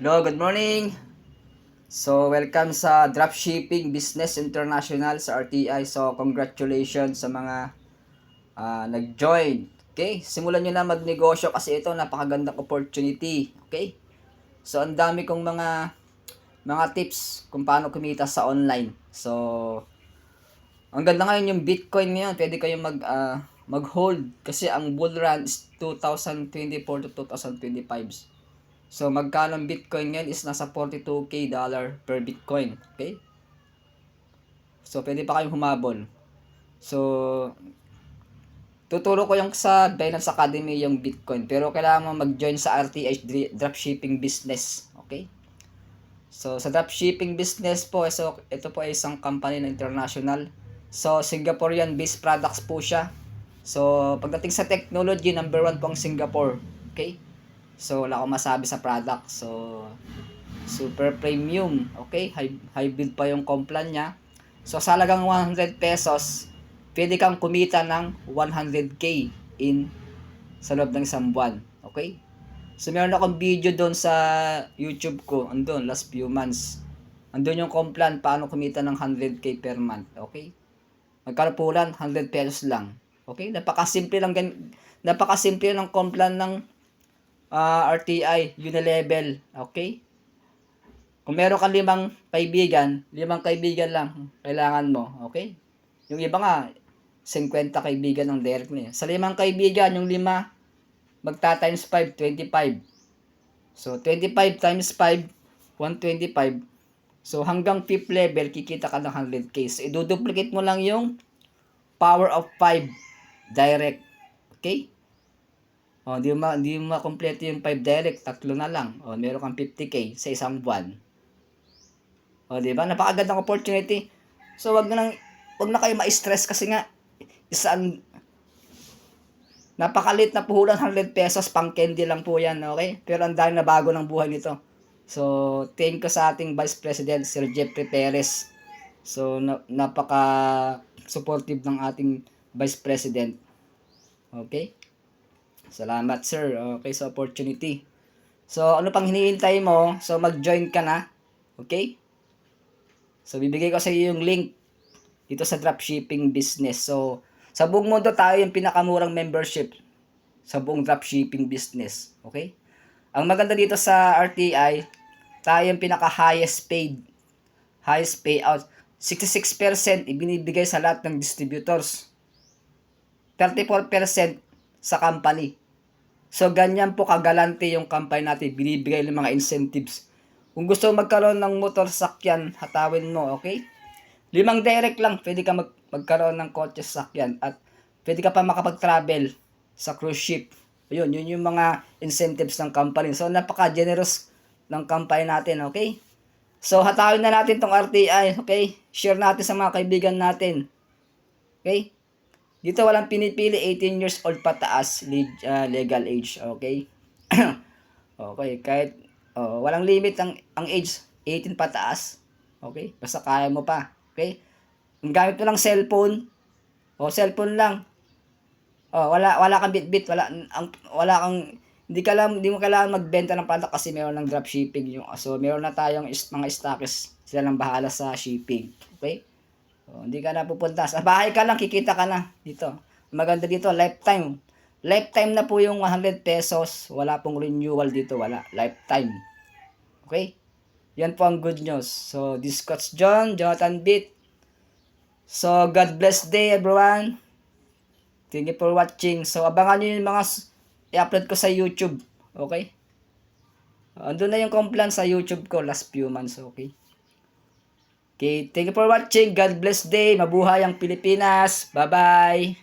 Hello, good morning. So, welcome sa Dropshipping Business International sa RTI. So, congratulations sa mga nag-join. Okay? Simulan nyo na magnegosyo kasi ito napakagandang opportunity. Okay? So, ang dami kong mga tips kung paano kumita sa online. So, ang ganda ngayon yung Bitcoin ngayon. Pwede kayong mag-hold kasi ang bull run is 2024 to 2025. So, magkano ang Bitcoin ngayon is nasa 42k dollar per Bitcoin. Okay? So, pwede pa kayong humabol. So, tuturo ko yung sa Binance Academy yung Bitcoin. Pero kailangan mo mag-join sa RTH Dropshipping Business. Okay? So, sa dropshipping business po, so, ito po ay isang company na international. So, Singaporean-based products po siya. So, pagdating sa technology, number 1 po ang Singapore. Okay? So, wala akong masabi sa product. So, super premium. Okay? High build pa yung complan niya. So, sa halagang 100 pesos, pwede kang kumita ng 100k in sa loob ng isang buwan. Okay? So, meron akong video doon sa YouTube ko. Andun, last few months. Andun yung complan, paano kumita ng 100k per month. Okay? Magkano po lang? 100 pesos lang. Okay? Napakasimple lang napakasimple ng complan ng RTI, Unilevel. Okay? Kung meron kang limang kaibigan lang kailangan mo, okay? Yung iba nga, 50 kaibigan ng direct niya. Sa limang kaibigan, yung lima, magta-times 5, 25. So, 25 times 5, 125. So, hanggang 5th level, kikita ka ng 100k. So, iduduplicate mo lang yung power of 5 direct. Okay? O, hindi mo makompleto yung 5 direct, tatlo na lang. O, meron kang 50k sa isang buwan. O, di ba? Napakagandang opportunity. So, wag na kayo ma-stress kasi nga isang napakalit na puhulan, 100 pesos pang candy lang po yan, okay? Pero ang dami na bago ng buhay nito. So, thank you sa ating Vice President, Sir Jeffrey Perez. So, napaka supportive ng ating Vice President. Okay? Salamat, sir. Okay, sa opportunity. So, ano pang hinihintay mo? So, mag-join ka na. Okay? So, bibigay ko sa iyo yung link dito sa dropshipping business. So, sa buong mundo tayo yung pinakamurang membership sa buong dropshipping business. Okay? Ang maganda dito sa RTI, tayo yung pinaka-highest payout. 66% ibinibigay sa lahat ng distributors. 34% sa company. So, ganyan po kagalante yung company natin. Binibigay ng mga incentives. Kung gusto magkaroon ng motor sakyan, hatawin mo, okay? 5 direct lang, pwede ka magkaroon ng kotse sakyan at pwede ka pa makapag-travel sa cruise ship. Ayun, yun yung mga incentives ng company. So, napaka-generous ng company natin, okay? So, hatawin na natin tong RTI, okay? Share natin sa mga kaibigan natin. Okay? Dito walang pinipili, 18 years old pataas, legal age, okay? Okay, kahit walang limit ang age, 18 pataas. Okay? Basta kaya mo pa. Okay? Ang gamit mo lang cellphone, cellphone lang. Wala kang Bitbit, wala kang hindi mo kailangan magbenta ng product kasi meron ng dropshipping yung so meron na tayong mga stockists, sila lang bahala sa shipping. Okay? Hindi ka na pupunta. Sa bahay ka lang, kikita ka na dito. Maganda dito, lifetime. Lifetime na po yung 100 pesos. Wala pong renewal dito, wala. Lifetime. Okay? Yan po ang good news. So, this Coach Jonathan Beat. So, God bless day everyone. Thank you for watching. So, abangan nyo yung mga i-upload ko sa YouTube. Okay? Andun na yung complan sa YouTube ko last few months. Okay? Okay, thank you for watching. God bless day. Mabuhay ang Pilipinas. Bye-bye.